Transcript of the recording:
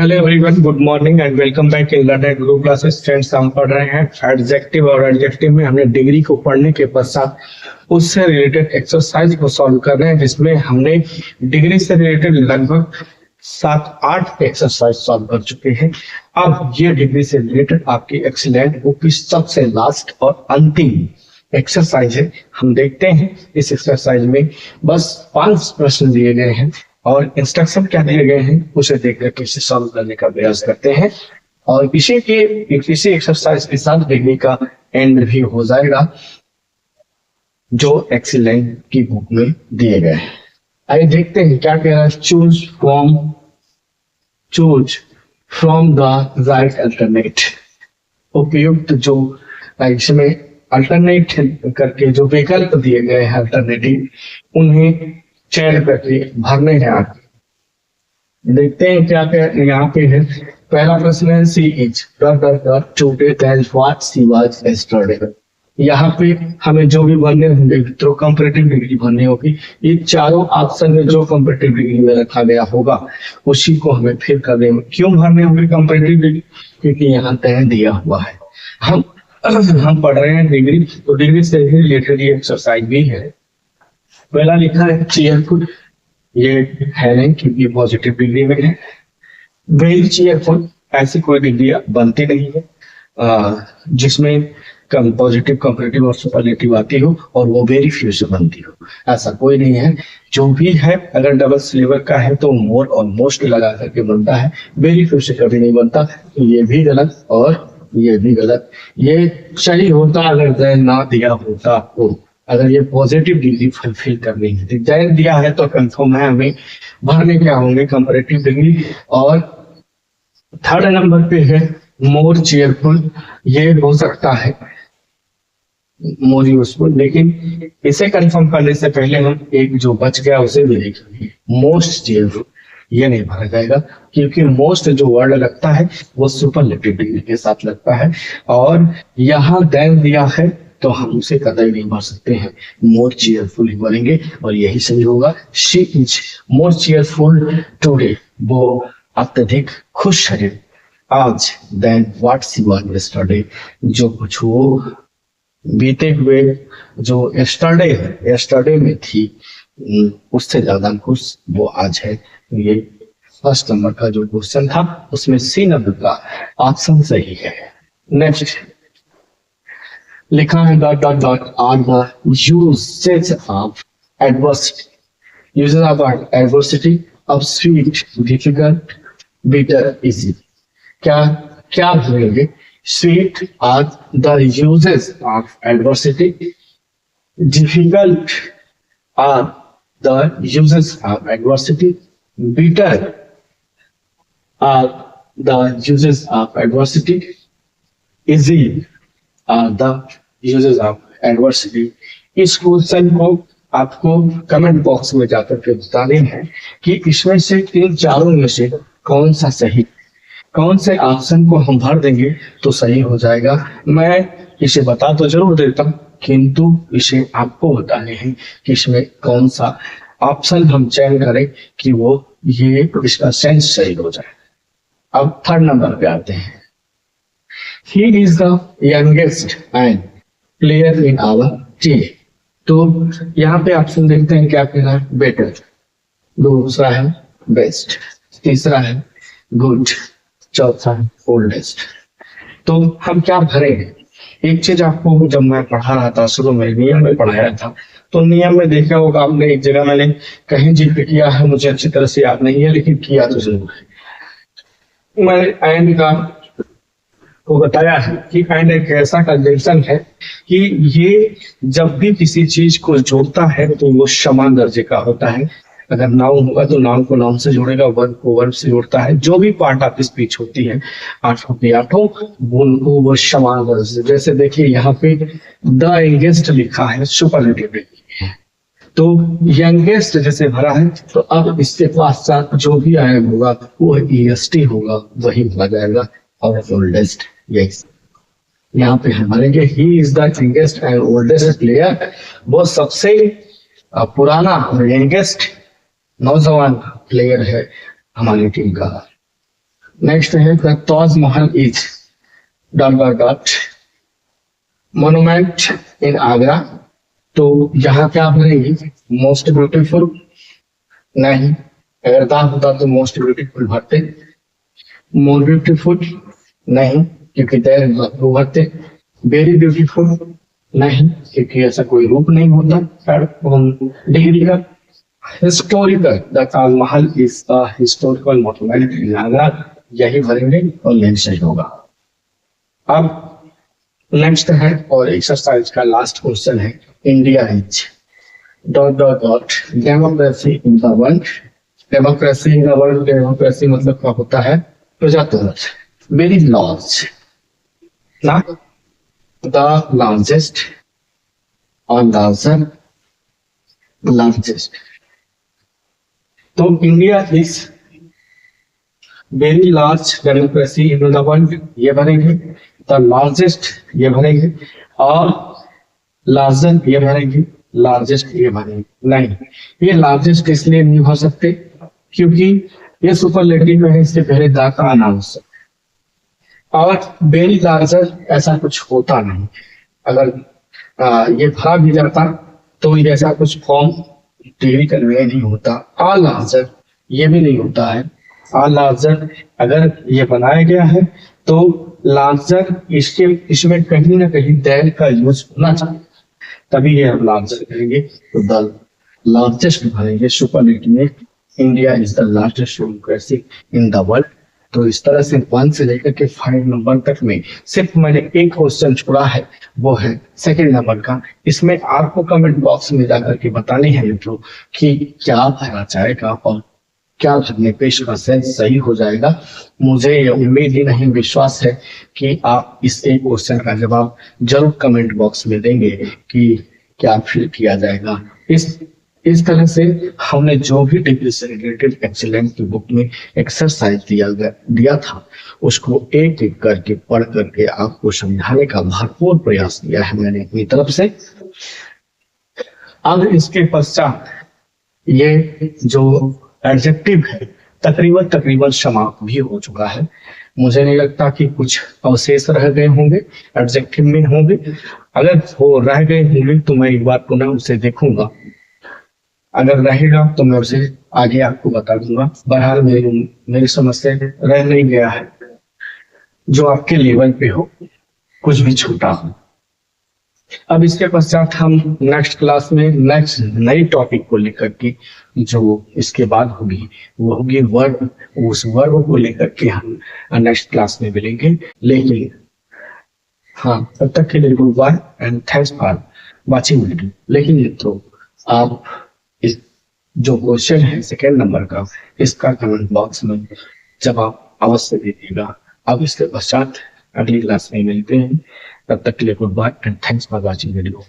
Hello everyone, good morning and welcome back in learn group classes. Friends, हम पढ़ रहे हैं एडजेक्टिव और एडजेक्टिव में हमने डिग्री को पढ़ने के पश्चात उससे रिलेटेड एक्सरसाइज को सॉल्व कर रहे हैं, जिसमें हमने डिग्री से रिलेटेड लगभग 7-8 एक्सरसाइज सॉल्व कर चुके हैं। अब ये डिग्री से रिलेटेड आपकी एक्सीलेंट बुक की सबसे लास्ट और अंतिम एक्सरसाइज है। हम देखते हैं इस एक्सरसाइज में बस 5 प्रश्न दिए गए हैं और इंस्ट्रक्शन क्या दिए गए हैं उसे देख करके इसे सॉल्व करने का प्रयास करते हैं और इसी एक्सरसाइज के साथ डिग्री का एंड भी हो जाएगा जो एक्सीलेंट की बुक में दिए गए हैं। आइए देखते हैं क्या कह रहा है। Choose from the right alternate. उपयुक्त जो इसमें अल्टरनेट करके जो विकल्प दिए गए हैं अल्टरनेटिव, उन्हें चयन करके भरने हैं। आपके देखते हैं क्या क्या यहाँ पे है। पहला प्रश्न है she is today that what she was yesterday. यहाँ पे हमें जो भी भरने होंगे तो कंपैरेटिव डिग्री भरनी होगी। ये चारों ऑप्शन में जो कंपैरेटिव डिग्री में रखा गया होगा उसी को हमें फिर करने में क्यों भरने होंगे कंपैरेटिव डिग्री, क्योंकि यहाँ तय दिया हुआ है। हम पढ़ रहे हैं डिग्री, तो डिग्री से रिलेटेड ये एक्सरसाइज भी है। पहला लिखा है चीयरफुल, ये है नहीं क्योंकि पॉजिटिव डिग्री में है। वेरी चीयरफुल, ऐसी कोई डिग्री बनती नहीं है जिसमें कम पॉजिटिव कंपैरेटिव और सुपरलेटिव आती हो और वो वेरी फ्यू से बनती हो, ऐसा कोई नहीं है। जो भी है अगर डबल सिलेबर का है तो मोर और मोस्ट लगा करके बनता है, वेरी फ्यू से कभी नहीं बनता। ये भी गलत और ये भी गलत। ये सही होता अगर ना दिया होता हो। अगर ये पॉजिटिव डिग्री फुलफिल करनी है, जैन दिया है तो कंफर्म है हमें भरने क्या होंगे कंपैरेटिव डिग्री। और थर्ड नंबर पे है मोर चीयरफुल, ये हो सकता है मोर यूजफुल, लेकिन इसे कंफर्म करने से पहले हम एक जो बच गया उसे भी देखेंगे। मोस्ट चीयरफुल ये नहीं भरा जाएगा क्योंकि मोस्ट जो वर्ड लगता है वो सुपरलेटिव डिग्री के साथ लगता है और यहाँ देन दिया है तो हम उसे कतई नहीं भर सकते हैं। मोर चीयरफुल ही भरेंगे और यही सही होगा। She is more cheerful today, वो अत्यधिक खुश है आज then what she was yesterday, जो कुछ वो बीते हुए जो यस्टरडे में थी उससे ज्यादा खुश वो आज है। ये फर्स्ट नंबर का जो क्वेश्चन था उसमें सी नंबर का ऑप्शन सही है। नेक्स्ट लिखा है dot are the uses of adversity. Uses of adversity of sweet, difficult, bitter, easy. क्या भरेंगे? Sweet are the uses of adversity, difficult are the uses of adversity, bitter are the uses of adversity, easy are the uses of adversity। इस question को आपको comment box में जाकर के बताने हैं कि इसमें से इन चारों में से कौन सा सही, कौन से ऑप्शन को हम भर देंगे तो सही हो जाएगा। मैं इसे बता तो जरूर देता हूं किंतु इसे आपको बताने हैं कि इसमें कौन सा ऑप्शन हम चयन करें कि वो ये इसका सेंस सही हो जाए। अब थर्ड नंबर पे आते हैं। He is the youngest and player in our team. तो यहाँ पे ऑप्शन देखते हैं क्या कह रहा है। बेटर, दूसरा है बेस्ट, तीसरा है गुड, चौथा है ओल्डेस्ट। तो हम क्या भरेंगे? एक चीज आपको जब मैं पढ़ा रहा था शुरू में नियम में पढ़ाया था तो नियम में देखा होगा आपने, एक जगह मैंने कहीं जिक्र किया है, मुझे अच्छी तरह से याद नहीं है लेकिन किया तो जरूर है। मैंने एंड का को बताया है कि एंड एक ऐसा कंजंक्शन है कि ये जब भी किसी चीज को जोड़ता है तो वो समान दर्जे का होता है। अगर नाउन होगा तो नाउन को नाउन से जोड़ेगा, वर्ब को वर्ब से जोड़ता है। जो भी पार्ट ऑफ स्पीच होती है आठों की आठों उनको वो समान दर्जे से, जैसे देखिए यहाँ पे द यंगेस्ट लिखा है सुपरलेटिव डिग्री है तो यंगेस्ट जैसे भरा है तो अब इसके पास साथ जो भी आया होगा वो EST होगा, वही भरा जाएगा। और ओल्डेस्ट यस यहाँ पे हमारे ही is the youngest and oldest player, वो सबसे पुराना यंगेस्ट नौजवान प्लेयर है हमारी टीम का। नेक्स्ट है the Taj Mahal is dot dot dot monument in Agra. तो यहाँ क्या भरेंगे, मोस्ट ब्यूटीफुल नहीं, अगर दा होता तो मोस्ट ब्यूटीफुल भरते, मोर ब्यूटीफुल नहीं क्योंकि देर भरते, वेरी ब्यूटीफुल नहीं क्योंकि ऐसा कोई रूप नहीं होता डिग्री का। Historical, the Taj Mahal is a historical monument in Agra, यही भरेंगे और यही सही होगा। अब नेक्स्ट है और एक्सरसाइज का लास्ट क्वेश्चन है, India is dot dot dot democracy in the world. Democracy in the world, democracy मतलब क्या होता है, प्रजातंत्र। वेरी लार्ज, ना द लार्जेस्ट और लार्जर, लार्जेस्ट। तो India is very large democracy in the world, ये भरेंगे। द लार्जेस्ट ये भरेंगे और लार्जर ये भरेंगे, लार्जेस्ट ये भरेंगे नहीं। ये लार्जेस्ट इसलिए नहीं हो सकते क्योंकि ये सुपरलेटिव में है, इससे पहले दा का आना हो सकता। और वेरी लार्जर ऐसा कुछ होता नहीं, अगर ये भरा भी जाता तो ये ऐसा कुछ फॉर्म डिग्री कन्वे नहीं होता। आ लार्जर ये भी नहीं होता है। आ लार्जर अगर ये बनाया गया है तो लार्जर इसमें कहीं ना कहीं दैल का यूज होना चाहिए, तभी ये हम लार्जर करेंगे। तो द लार्जेस्ट भरेंगे सुपरलेटिव में, India is the largest democracy in the world. तो इस तरह से 1 से लेकर के 5 नंबर तक में सिर्फ मैंने एक क्वेश्चन छोड़ा है, वो है सेकंड नंबर का। इसमें आपको कमेंट बॉक्स में जाकर के बताने हैं मित्रों कि क्या भरना चाहेगा और क्या भरने पे इसका सेंस सही हो जाएगा। मुझे ये उम्मीद ही नहीं, विश्वास है कि आप इस एक क्वेश्चन का जवाब जरूर कमेंट बॉक्स में देंगे कि क्या फिल किया जाएगा। इस तरह से हमने जो भी डिग्री से रिलेटेड एक्सीलेंट की बुक में एक्सरसाइज दिया था उसको एक एक करके पढ़ करके आपको समझाने का भरपूर प्रयास किया है मैंने अपनी तरफ से। अब इसके पश्चात ये जो एडजेक्टिव है तकरीबन समाप्त भी हो चुका है। मुझे नहीं लगता कि कुछ अवशेष रह गए होंगे एडजेक्टिव में होंगे, अगर वो रह गए होंगे तो मैं एक बार पुनः उसे देखूंगा, अगर रहेगा तो मैं उसे आगे आपको बता दूंगा। बहरहाल मेरी समझ से रह नहीं गया है जो आपके लेवल पे हो, कुछ भी छूटा हो। अब इसके पश्चात हम नेक्स्ट क्लास में नेक्स्ट नई टॉपिक को लेकर के जो इसके बाद होगी वो होगी वर्ब। उस वर्ब को लेकर के हम नेक्स्ट क्लास में मिलेंगे। लेकिन हाँ, तब तक के लिए goodbye and thanks for watching video. लेकिन मित्रों, आप इस जो क्वेश्चन है सेकेंड नंबर का, इसका कमेंट बॉक्स में जवाब अवश्य दीजिएगा। अब इसके पश्चात अगली क्लास में मिलते हैं, तब तक के लिए goodbye and thanks for watching video.